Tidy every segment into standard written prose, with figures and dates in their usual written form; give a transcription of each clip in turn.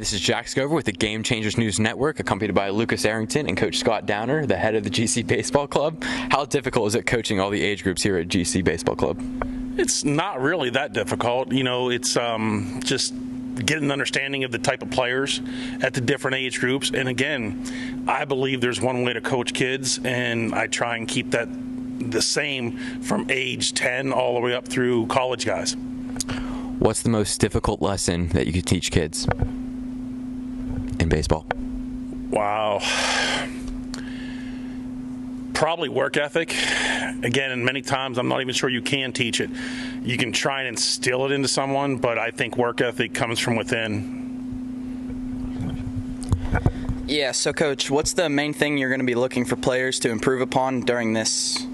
this is Jack Scover with the GameChangers News Network, accompanied by Lucas Arrington and Coach Scott Downer, the head of the GC Baseball Club. How difficult is it coaching all the age groups here at GC Baseball Club? It's not really that difficult. You know, it's just getting an understanding of the type of players at the different age groups. And again, I believe there's one way to coach kids, and I try and keep that the same from age 10 all the way up through college guys. What's the most difficult lesson that you could teach kids in baseball? Wow. Probably work ethic. Again, and many times I'm not even sure you can teach it. You can try and instill it into someone, but I think work ethic comes from within. Yeah, so Coach, what's the main thing you're going to be looking for players to improve upon during this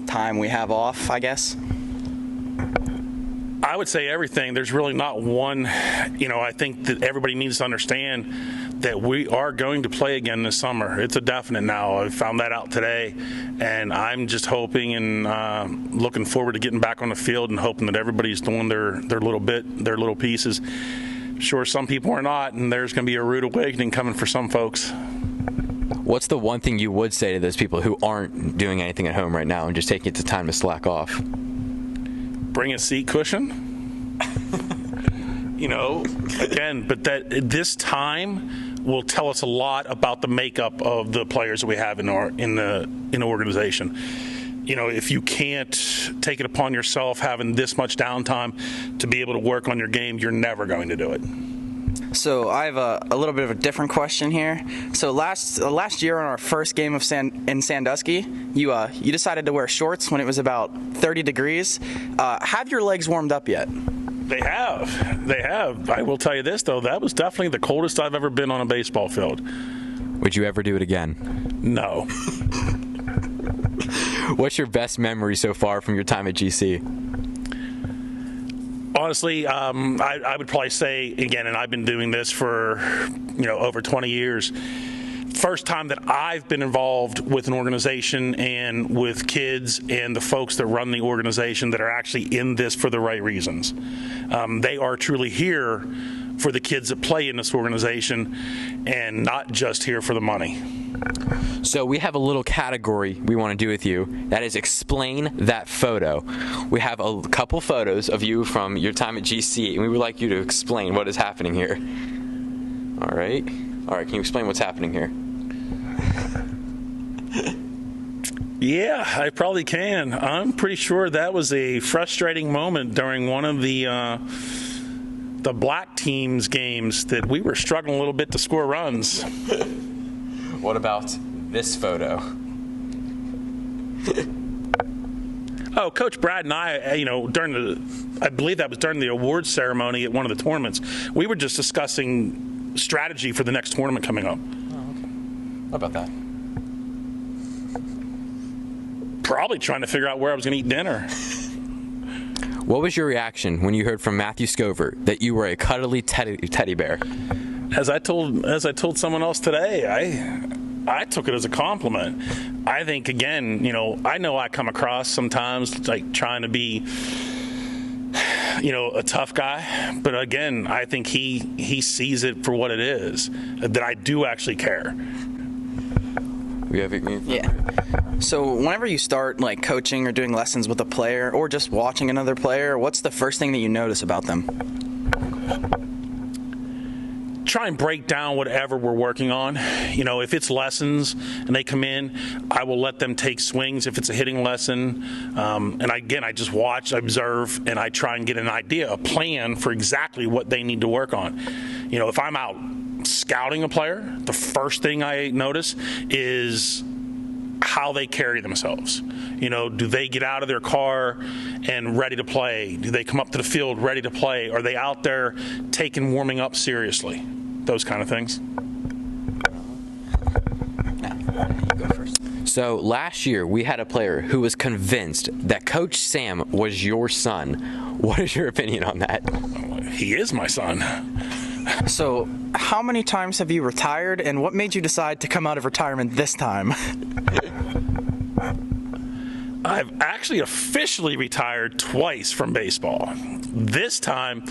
time we have off, I guess? I would say everything. There's really not one. I think that everybody needs to understand that we are going to play again this summer. It's a definite now. I found that out today, and I'm just hoping and looking forward to getting back on the field and hoping that everybody's doing their little pieces. Sure, some people are not, and there's going to be a rude awakening coming for some folks. What's the one thing you would say to those people who aren't doing anything at home right now and just taking the time to slack off? Bring a seat cushion. Again, but that this time will tell us a lot about the makeup of the players that we have in the organization. If you can't take it upon yourself having this much downtime to be able to work on your game, you're never going to do it. So I have a little bit of a different question here. So last year on our first game of in Sandusky, you decided to wear shorts when it was about 30 degrees. Have your legs warmed up yet? They have. I will tell you this, though. That was definitely the coldest I've ever been on a baseball field. Would you ever do it again? No. What's your best memory so far from your time at GC? Honestly, I would probably say, again, and I've been doing this for, over 20 years, first time that I've been involved with an organization and with kids and the folks that run the organization that are actually in this for the right reasons. They are truly here for the kids that play in this organization and not just here for the money. So we have a little category we want to do with you. That is explain that photo. We have a couple photos of you from your time at GC, and we would like you to explain what is happening here. All right, can you explain what's happening here? Yeah, I probably can. I'm pretty sure that was a frustrating moment during one of the black team's games that we were struggling a little bit to score runs. What about this photo? Oh, Coach Brad and I, I believe that was during the awards ceremony at one of the tournaments. We were just discussing strategy for the next tournament coming up. Oh, okay. What about that? Probably trying to figure out where I was going to eat dinner. What was your reaction when you heard from Matthew Scover that you were a cuddly teddy bear? As I told someone else today, I took it as a compliment. I think, again, I know I come across sometimes like trying to be, a tough guy. But again, I think he sees it for what it is, that I do actually care. Yeah. So whenever you start coaching or doing lessons with a player or just watching another player, what's the first thing that you notice about them? Try and break down whatever we're working on. If it's lessons and they come in, I will let them take swings if it's a hitting lesson. And again, I just watch, observe, and I try and get an idea, a plan for exactly what they need to work on. If I'm out scouting a player, the first thing I notice is how they carry themselves. Do they get out of their car and ready to play? Do they come up to the field ready to play? Are they out there taking warming up seriously? Those kind of things. You go first. So last year we had a player who was convinced that Coach Sam was your son. What is your opinion on that? He is my son. So how many times have you retired, and what made you decide to come out of retirement this time? I've actually officially retired twice from baseball. This time,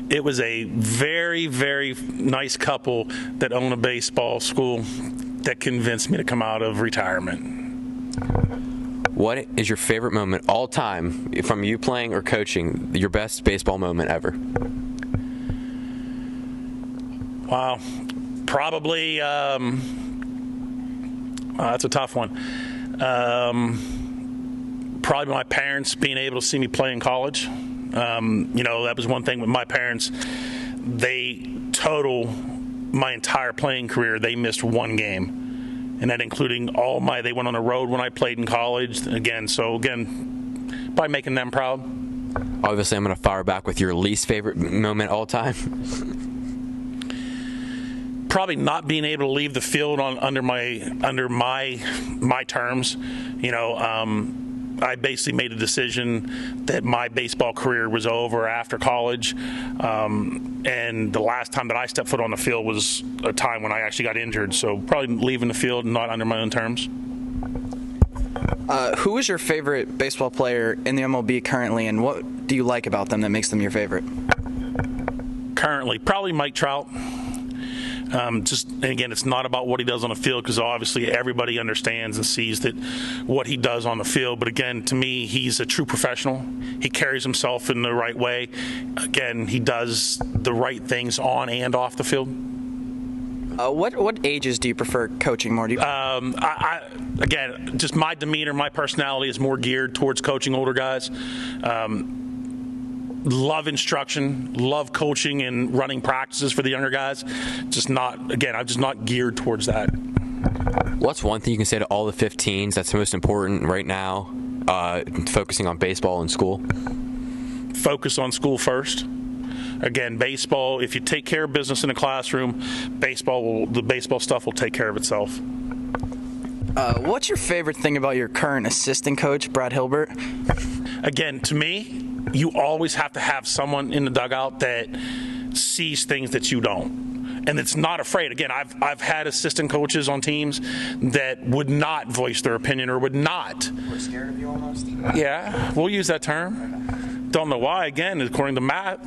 it was a very, very nice couple that own a baseball school that convinced me to come out of retirement. What is your favorite moment all time from you playing or coaching? Your best baseball moment ever? Wow. Probably, that's a tough one. Probably my parents being able to see me play in college. That was one thing with my parents. They my entire playing career, they missed one game. And that including they went on the road when I played in college. Again, by making them proud. Obviously, I'm going to fire back with your least favorite moment all time. Probably not being able to leave the field under my terms. I basically made a decision that my baseball career was over after college, and the last time that I stepped foot on the field was a time when I actually got injured. So probably leaving the field not under my own terms. Who is your favorite baseball player in the MLB currently, and what do you like about them that makes them your favorite? Currently, probably Mike Trout. And again, it's not about what he does on the field, because obviously everybody understands and sees that what he does on the field. But again, to me, he's a true professional. He carries himself in the right way. Again, he does the right things on and off the field. What ages do you prefer coaching more? Again, just my demeanor, my personality is more geared towards coaching older guys. Love instruction, love coaching and running practices for the younger guys. I'm just not geared towards that. What's one thing you can say to all the 15s that's most important right now, focusing on baseball and school? Focus on school first. Again, baseball, if you take care of business in the classroom, the baseball stuff will take care of itself. What's your favorite thing about your current assistant coach, Brad Hilbert? Again, to me, you always have to have someone in the dugout that sees things that you don't, and it's not afraid. Again, I've had assistant coaches on teams that would not voice their opinion or would not. We're scared of you almost? Yeah, we'll use that term. Don't know why. Again, according to Matt,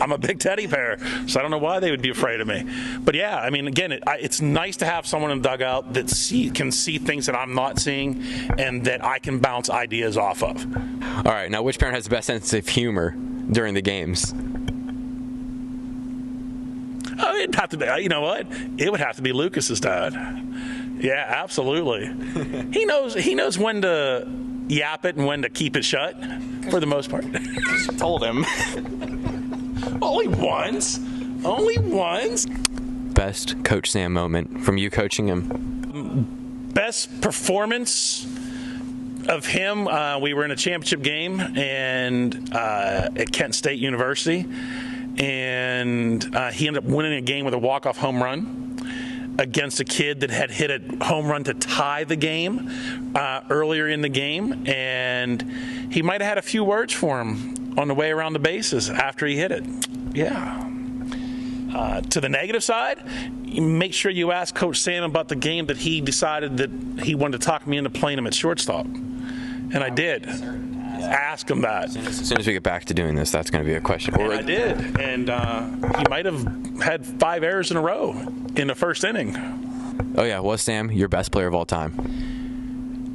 I'm a big teddy bear, so I don't know why they would be afraid of me. But yeah, I mean, again, it's nice to have someone in the dugout that can see things that I'm not seeing and that I can bounce ideas off of. All right, now which parent has the best sense of humor during the games? Oh, it'd have to be. You know what? It would have to be Lucas's dad. Yeah, absolutely. He knows when to yap it and when to keep it shut, for the most part. Just told him. Only once. Best Coach Sam moment from you coaching him? Best performance of him, we were in a championship game and at Kent State University, and he ended up winning a game with a walk-off home run against a kid that had hit a home run to tie the game earlier in the game, and he might have had a few words for him on the way around the bases after he hit it. Yeah. To the negative side, make sure you ask Coach Sam about the game that he decided that he wanted to talk me into playing him at shortstop. And I did. Ask him that. As soon as we get back to doing this, that's going to be a question. And I did. And he might have had 5 errors in a row in the first inning. Oh, yeah. Was Sam your best player of all time?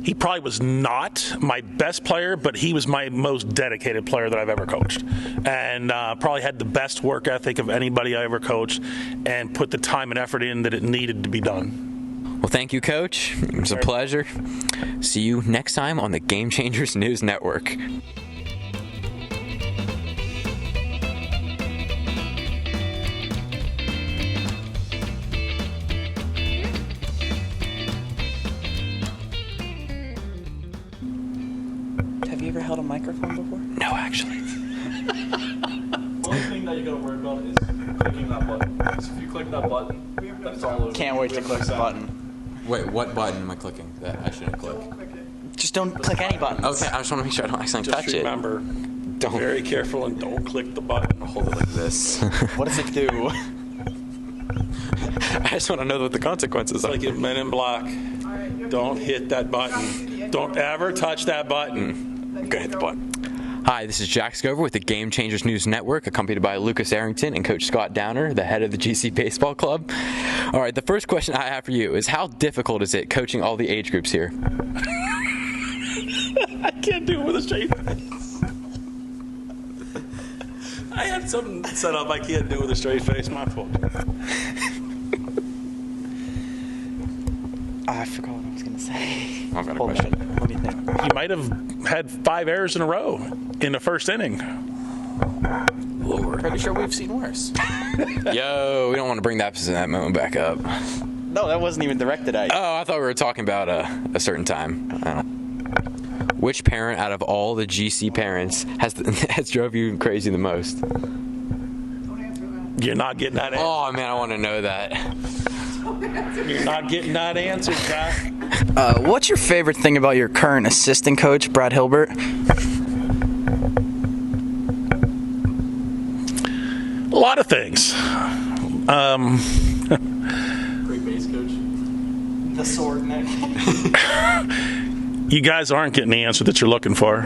He probably was not my best player, but he was my most dedicated player that I've ever coached. And probably had the best work ethic of anybody I ever coached and put the time and effort in that it needed to be done. Well, thank you, Coach. It was a pleasure. See you next time on the GameChangers News Network. Have you ever held a microphone before? No, actually. One thing that you gotta work on is clicking that button. Because if you click that button, that's all over. Can't wait to click the button. Wait, what button am I clicking that I shouldn't click? Just don't click any buttons. Okay, I just want to make sure I don't accidentally touch Just remember, Don't. be very careful and don't click the button. Hold it like this. What does it do? I just want to know what the consequences It's are. like in Men in Black. Don't hit that button. Don't ever touch that button. I'm gonna hit the button. Hi, this is Jack Scover with the GameChangers News Network, accompanied by Lucas Arrington and Coach Scott Downer, the head of the GC Baseball Club. All right, the first question I have for you is, how difficult is it coaching all the age groups here? I can't do it with a straight face. I had something set up I can't do with a straight face. My fault. I forgot what I was gonna say. I've got a Hold question. on, let me think. He might have had 5 errors in a row in the first inning. Lord. Pretty sure we've seen worse. Yo, we don't want to bring that moment back up. No, that wasn't even directed at you. Oh, I thought we were talking about a certain time. I don't know. Which parent out of all the GC parents has drove you crazy the most? You're not getting that answer. Oh man, I want to know that. You're not getting that answer, Jack. What's your favorite thing about your current assistant coach, Brad Hilbert? A lot of things. Great base coach. The sword neck. You guys aren't getting the answer that you're looking for.